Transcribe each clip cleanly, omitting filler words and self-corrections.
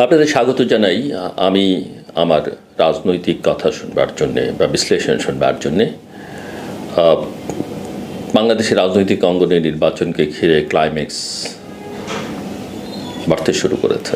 আপনাদের স্বাগত জানাই। আমি আমার রাজনৈতিক কথা শুনবার জন্যে বা বিশ্লেষণ শুনবার জন্যে বাংলাদেশের রাজনৈতিক অঙ্গনে নির্বাচনকে ঘিরে ক্লাইম্যাক্স বাড়তে শুরু করেছে।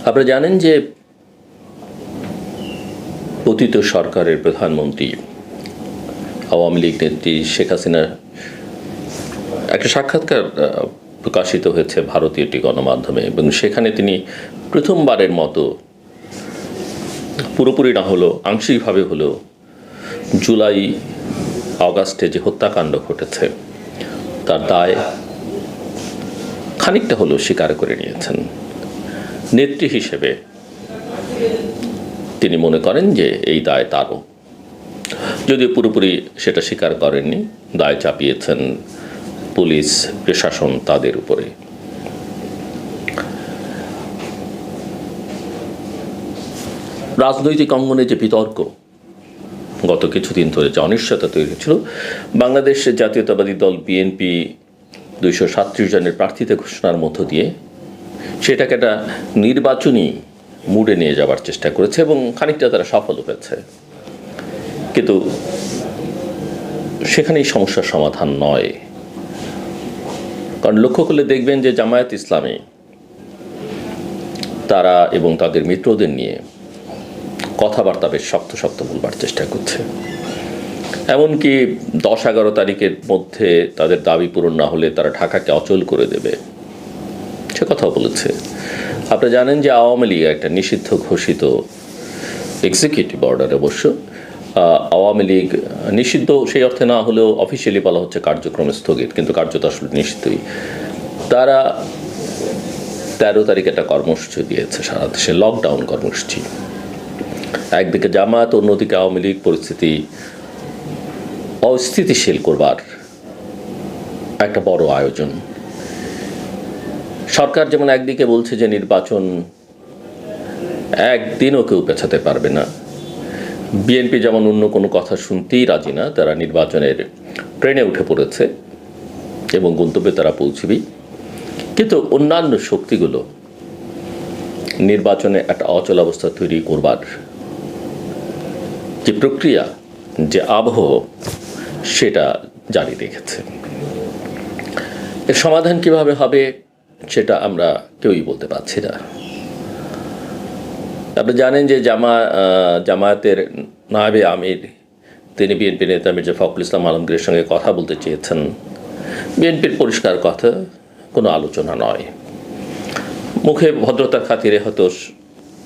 আপনারা জানেন যে পতিত সরকারের প্রধানমন্ত্রী আওয়ামী লীগ নেত্রী শেখ হাসিনার একটা সাক্ষাৎকার প্রকাশিত হয়েছে ভারতীয় একটি গণমাধ্যমে, এবং সেখানে তিনি প্রথমবারের মতো পুরোপুরি না হলেও আংশিকভাবে হলেও জুলাই আগস্টে যে হত্যাকাণ্ড ঘটেছে তার দায় খানিকটা হলেও স্বীকার করে নিয়েছেন। নেত্রী হিসেবে তিনি মনে করেন যে এই দায় তারও, যদিও পুরোপুরি সেটা স্বীকার করেননি। দায় চাপিয়েছেন পুলিশ প্রশাসন তাদের উপরে। রাজনৈতিক অঙ্গনে যে বিতর্ক গত কিছুদিন ধরে যে অনিশ্চয়তা তৈরি হয়েছিল, বাংলাদেশ জাতীয়তাবাদী দল বিএনপি 237 জনের প্রার্থীতে ঘোষণার মধ্য দিয়ে সেটাকে একটা নির্বাচনী মুডে নিয়ে যাওয়ার চেষ্টা করেছে এবং খানিকটা তারা সফল হয়েছে। কিন্তু সেখানেই সমস্যার সমাধান নয়, কারণ লক্ষ্য করলে দেখবেন যে জামায়াত ইসলামী তারা এবং তাদের মিত্রদের নিয়ে কথাবার্তা বেশ শক্ত শক্ত বলবার চেষ্টা করছে। এমনকি 10-11 তারিখের মধ্যে তাদের দাবি পূরণ না হলে তারা ঢাকাকে অচল করে দেবে, সে কথাও বলেছে। আপনারা জানেন যে আওয়ামী লীগ একটা নিষিদ্ধ ঘোষিত এক্সিকিউটিভ অর্ডার, অবশ্য আওয়ামী লীগ নিষিদ্ধ সেই অর্থে না হলেও অফিসিয়ালি বলা হচ্ছে কার্যক্রম স্থগিত, কিন্তু কার্যত আসলে নিষিদ্ধই। তারা 13 তারিখে একটা কর্মসূচি দিয়েছে, সারা দেশে লকডাউন কর্মসূচি। একদিকে জামায়াত, অন্যদিকে আওয়ামী লীগ পরিস্থিতি অস্থিতিশীল করবার একটা বড় আয়োজন। সরকার যেমন একদিকে বলছে যে নির্বাচন একদিনও কেউ পেছাতে পারবে না, বিএনপি যেমন অন্য কোনো কথা শুনতেই রাজি না, তারা নির্বাচনের ট্রেনে উঠে পড়েছে এবং গন্তব্যে তারা পৌঁছবেই। কিন্তু অন্যান্য শক্তিগুলো নির্বাচনে একটা অচল অবস্থা তৈরি করবার যে প্রক্রিয়া, যে আবহ, সেটা জারি রেখেছে। এর সমাধান কিভাবে হবে সেটা আমরা কেউই বলতে পারছি না। আপনি জানেন যে জামায়াতের নায়েবে আমির তিনি বিএনপি নেতা মির্জা ফখরুল ইসলাম আলমগীরের সঙ্গে কথা বলতে চেয়েছেন। বিএনপির পরিষ্কার কথা, কোনো আলোচনা নয়। মুখে ভদ্রতার খাতিরে হয়তো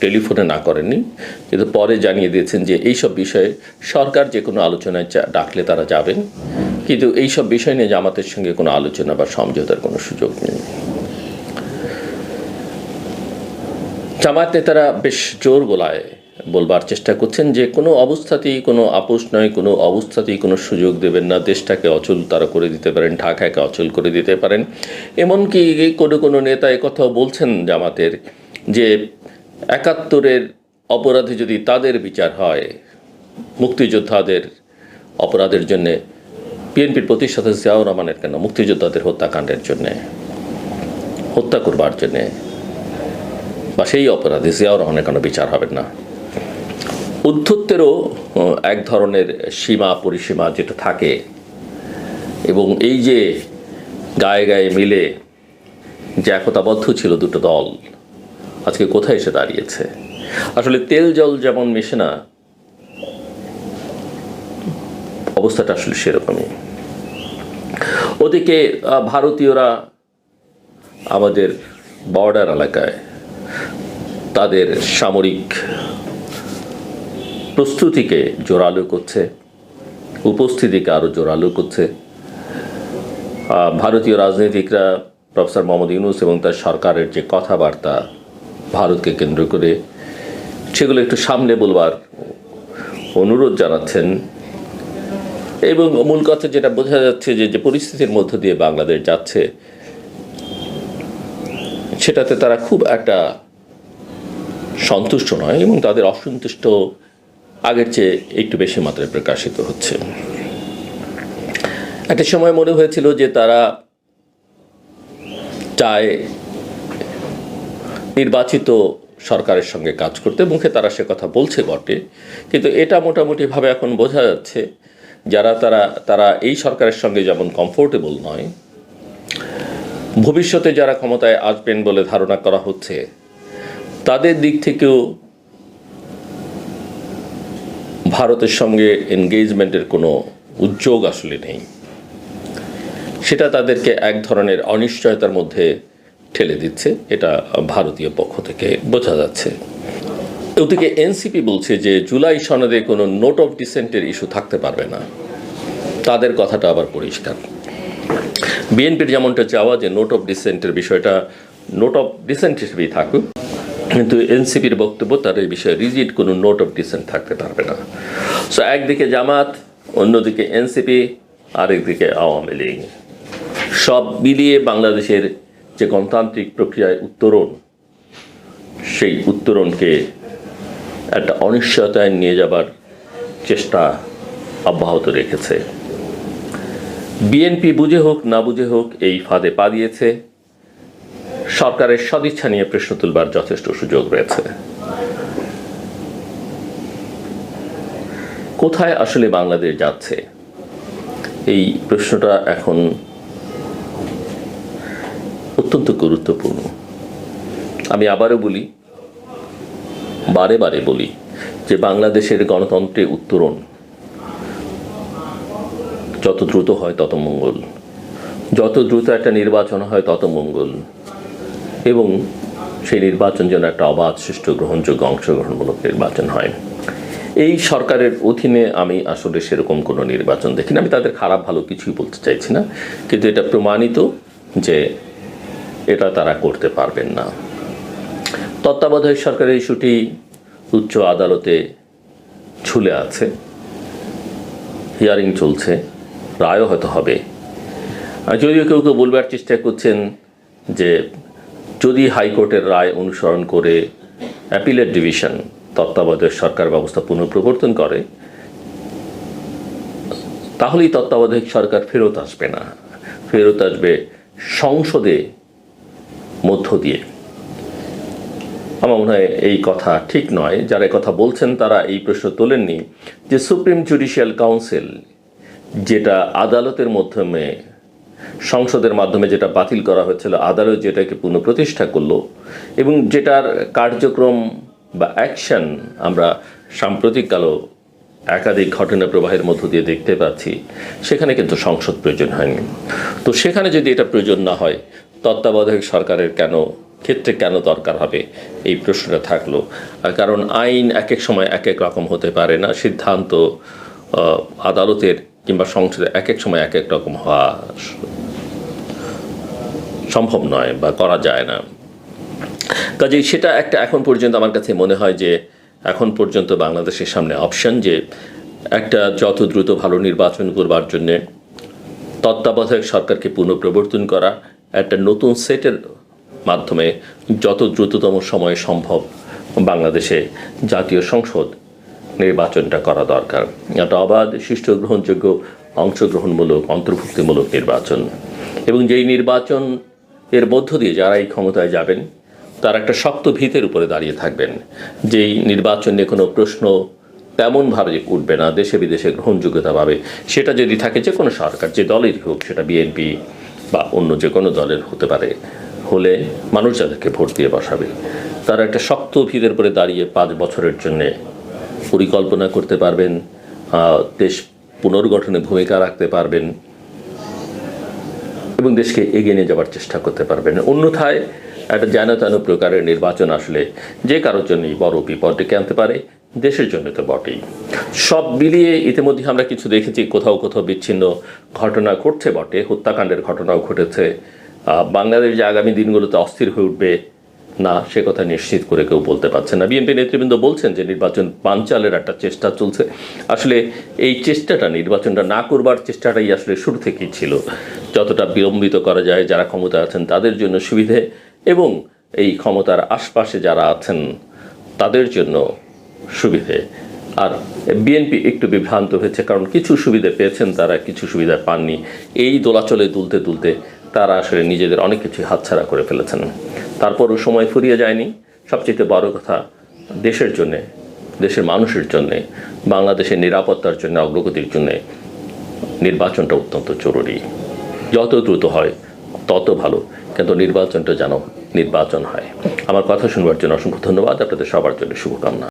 টেলিফোনে না করেননি, কিন্তু পরে জানিয়ে দিয়েছেন যে এইসব বিষয়ে সরকার যে কোনো আলোচনায় ডাকলে তারা যাবেন, কিন্তু এইসব বিষয় নিয়ে জামাতের সঙ্গে কোনো আলোচনা বা সমঝোতার কোনো সুযোগ নেই। জামায়াত নেতারা বেশ জোর গলায় বলবার চেষ্টা করছেন যে কোনো অবস্থাতেই কোনো আপোষ নয়, কোনো অবস্থাতেই কোনো সুযোগ দেবেন না, দেশটাকে অচল তারা করে দিতে পারেন, ঢাকাকে অচল করে দিতে পারেন। এমনকি কোনো নেতা একথাও বলছেন জামাতের যে 71-এর অপরাধে যদি তাদের বিচার হয়, মুক্তিযোদ্ধাদের অপরাধের জন্যে, বিএনপির প্রতিষ্ঠাতা জিয়াউর রহমানের কেন মুক্তিযোদ্ধাদের হত্যাকাণ্ডের জন্যে, হত্যা করবার জন্যে বা সেই অপরাধে জিয়াউর রহমানের কেন বিচার হবে না? উদ্ধত্তেরও এক ধরনের সীমা পরিসীমা যেটা থাকে, এবং এই যে গায়ে গায়ে মিলে যে একতাবদ্ধ ছিল দুটো দল, আজকে কোথায় এসে দাঁড়িয়েছে? আসলে তেল জল যেমন মেশে না, অবস্থাটা আসলে সেরকমই। ওদিকে ভারতীয়রা আমাদের বর্ডার এলাকায় তাদের সামরিক প্রস্তুতিকে জোরালো করছে, উপস্থিতিকে আরও জোরালো করছে। ভারতীয় রাজনীতিকরা প্রফেসর মোহাম্মদ ইউনূস এবং তার সরকারের যে কথাবার্তা ভারতকে কেন্দ্র করে, সেগুলো একটু সামনে বলবার অনুরোধ জানাচ্ছেন। এবং মূল কথা যেটা বোঝা যাচ্ছে যে পরিস্থিতির মধ্য দিয়ে বাংলাদেশ যাচ্ছে, সেটাতে তারা খুব একটা সন্তুষ্ট নয়, এবং তাদের অসন্তুষ্ট আগের চেয়ে একটু বেশি মাত্রায় প্রকাশিত হচ্ছে। একটা সময় মনে হয়েছিল যে তারা চায় নির্বাচিত সরকারের সঙ্গে কাজ করতে, মুখে তারা সে কথা বলছে বটে, কিন্তু এটা মোটামুটিভাবে এখন বোঝা যাচ্ছে তারা এই সরকারের সঙ্গে যেমন কমফোর্টেবল নয়, ভবিষ্যতে যারা ক্ষমতায় আসবেন বলে ধারণা করা হচ্ছে তাদের দিক থেকেও ভারতের সঙ্গে এনগেজমেন্টের কোনো উদ্যোগ আসলে নেই। সেটা তাদেরকে এক ধরনের অনিশ্চয়তার মধ্যে ঠেলে দিচ্ছে, এটা ভারতীয় পক্ষ থেকে বোঝা যাচ্ছে। ওদিকে এনসিপি বলছে যে জুলাই সনদে কোনো নোট অফ ডিসেন্টের ইস্যু থাকতে পারবে না, তাদের কথাটা আবার পরিষ্কার। বিএনপির যেমনটা চাওয়া যে নোট অফ ডিসেন্টের বিষয়টা নোট অফ ডিসেন্ট হিসেবেই থাকুক, কিন্তু এনসিপির বক্তব্য তার এই বিষয়ে রিজিড কোনো নোট অফ ডিসেন্ট থাকতে পারবে না। সো একদিকে জামাত, অন্যদিকে এনসিপি, আরেকদিকে আওয়ামী লীগ, সব মিলিয়ে বাংলাদেশের যে গণতান্ত্রিক প্রক্রিয়ায় উত্তরণ, সেই উত্তরণকে একটা অনিশ্চয়তায় নিয়ে যাবার চেষ্টা অব্যাহত রেখেছে। বিএনপি বুঝে হোক না বুঝে হোক এই ফাঁদে পা দিয়েছে। সরকারের সদিচ্ছা নিয়ে প্রশ্ন তুলবার যথেষ্ট সুযোগ রয়েছে। কোথায় আসলে বাংলাদেশ যাচ্ছে, এই প্রশ্নটা এখন অত্যন্ত গুরুত্বপূর্ণ। আমি আবারও বলি, বারে বারে বলি যে বাংলাদেশের গণতন্ত্রে উত্তরণ যত দ্রুত হয় তত মঙ্গল, যত দ্রুত একটা নির্বাচন হয় তত মঙ্গল, এবং সেই নির্বাচন যেন একটা অবাধ, সুষ্ঠু, গ্রহণযোগ্য, অংশগ্রহণমূলক নির্বাচন হয়। এই সরকারের অধীনে আমি আসলে সেরকম কোনো নির্বাচন দেখি না। আমি তাদের খারাপ ভালো কিছুই বলতে চাইছি না, কিন্তু এটা প্রমাণিত যে এটা তারা করতে পারবেন না। তত্ত্বাবধায়ক সরকারের ইস্যুটি উচ্চ আদালতে ঝুলে আছে, হিয়ারিং চলছে, রায়ও হয়তো হবে। যদিও কেউ কেউ বলবার চেষ্টা করছেন যে যদি হাইকোর্টের রায় অনুসরণ করে অ্যাপিলেট ডিভিশন তত্ত্বাবধায়ক সরকার ব্যবস্থা পুনঃপ্রবর্তন করে, তাহলেই তত্ত্বাবধায়ক সরকার ফেরত আসবে না, ফেরত আসবে সংসদে মধ্য দিয়ে। আমার মনে হয় এই কথা ঠিক নয়। যারা কথা বলছেন তারা এই প্রশ্ন তোলেননি যে সুপ্রিম জুডিশিয়াল কাউন্সিল যেটা আদালতের মাধ্যমে, সংসদের মাধ্যমে যেটা বাতিল করা হয়েছিল, আদালত যেটাকে পুনঃপ্রতিষ্ঠা করলো, এবং যেটার কার্যক্রম বা অ্যাকশন আমরা সাম্প্রতিককালও একাধিক ঘটনা প্রবাহের মধ্য দিয়ে দেখতে পাচ্ছি, সেখানে কিন্তু সংসদ প্রয়োজন হয়নি। তো সেখানে যদি এটা প্রয়োজন না হয়, তত্ত্বাবধায়ক সরকারের ক্ষেত্রে কেন দরকার হবে, এই প্রশ্নটা থাকলো। কারণ আইন এক এক সময় এক এক রকম হতে পারে না, সিদ্ধান্ত আদালতের কিংবা সংসদে এক এক সময় এক এক রকম হওয়া সম্ভব নয় বা করা যায় না। কাজেই সেটা একটা এখন পর্যন্ত আমার কাছে মনে হয় যে এখন পর্যন্ত বাংলাদেশের সামনে অপশন যে একটা যত দ্রুত ভালো নির্বাচন করবার জন্যে তত্ত্বাবধায়ক সরকারকে পুনঃপ্রবর্তন করা, একটা নতুন সেটের মাধ্যমে যত দ্রুততম সময়ে সম্ভব বাংলাদেশে জাতীয় সংসদ নির্বাচনটা করা দরকার। একটা অবাধ, সুষ্ঠু, গ্রহণযোগ্য, অংশগ্রহণমূলক, অন্তর্ভুক্তিমূলক নির্বাচন, এবং যেই নির্বাচন এর মধ্য দিয়ে যারা এই ক্ষমতায় যাবেন তারা একটা শক্ত ভিতের উপরে দাঁড়িয়ে থাকবেন, যেই নির্বাচন নিয়ে কোনো প্রশ্ন তেমনভাবে উঠবে না, দেশে বিদেশে গ্রহণযোগ্যতা পাবে। সেটা যদি থাকে যে কোনো সরকার, যে দলেরই হোক, সেটা বিএনপি বা অন্য যে কোনো দলের হতে পারে, হলে মানুষ যাদেরকে ভোট দিয়ে বসাবে তারা একটা শক্ত ভিতের উপরে দাঁড়িয়ে 5 বছরের জন্যে পরিকল্পনা করতে পারবেন, দেশ পুনর্গঠনে ভূমিকা রাখতে পারবেন এবং দেশকে এগিয়ে নিয়ে যাওয়ার চেষ্টা করতে পারবেন। অন্যথায় একটা যেন তেন প্রকারের নির্বাচন আসলে যে কারোর জন্যই বড় বিপদ ডেকে আনতে পারে, দেশের জন্য তো বটেই। সব মিলিয়ে ইতিমধ্যে আমরা কিছু দেখেছি, কোথাও কোথাও বিচ্ছিন্ন ঘটনা ঘটছে বটে, হত্যাকাণ্ডের ঘটনাও ঘটেছে। বাংলাদেশ যে আগামী দিনগুলোতে অস্থির হয়ে উঠবে না, সে কথা নিশ্চিত করে কেউ বলতে পারছে না। বিএনপি নেতৃবৃন্দ বলছেন যে নির্বাচন বানচালের একটা চেষ্টা চলছে। আসলে এই চেষ্টাটা, নির্বাচনটা না করবার চেষ্টাটাই আসলে শুরু থেকেই ছিল। যতটা বিলম্বিত করা যায় যারা ক্ষমতা আছেন তাদের জন্য সুবিধে, এবং এই ক্ষমতার আশপাশে যারা আছেন তাদের জন্য সুবিধে। আর বিএনপি একটু বিভ্রান্ত হয়েছে, কারণ কিছু সুবিধা পেয়েছেন তারা, কিছু সুবিধা পাননি। এই দোলাচলে তুলতে তুলতে তারা আসলে নিজেদের অনেক কিছু হাতছাড়া করে ফেলেছেন। তারপরও সময় ফুরিয়ে যায়নি। সবচেয়ে বড় কথা, দেশের জন্যে, দেশের মানুষের জন্যে, বাংলাদেশের নিরাপত্তার জন্য, অগ্রগতির জন্যে নির্বাচনটা অত্যন্ত জরুরি। যত দ্রুত হয় তত ভালো, কিন্তু নির্বাচনটা যেন নির্বাচন হয়। আমার কথা শুনবার জন্য অসংখ্য ধন্যবাদ। আপনাদের সবার জন্য শুভকামনা।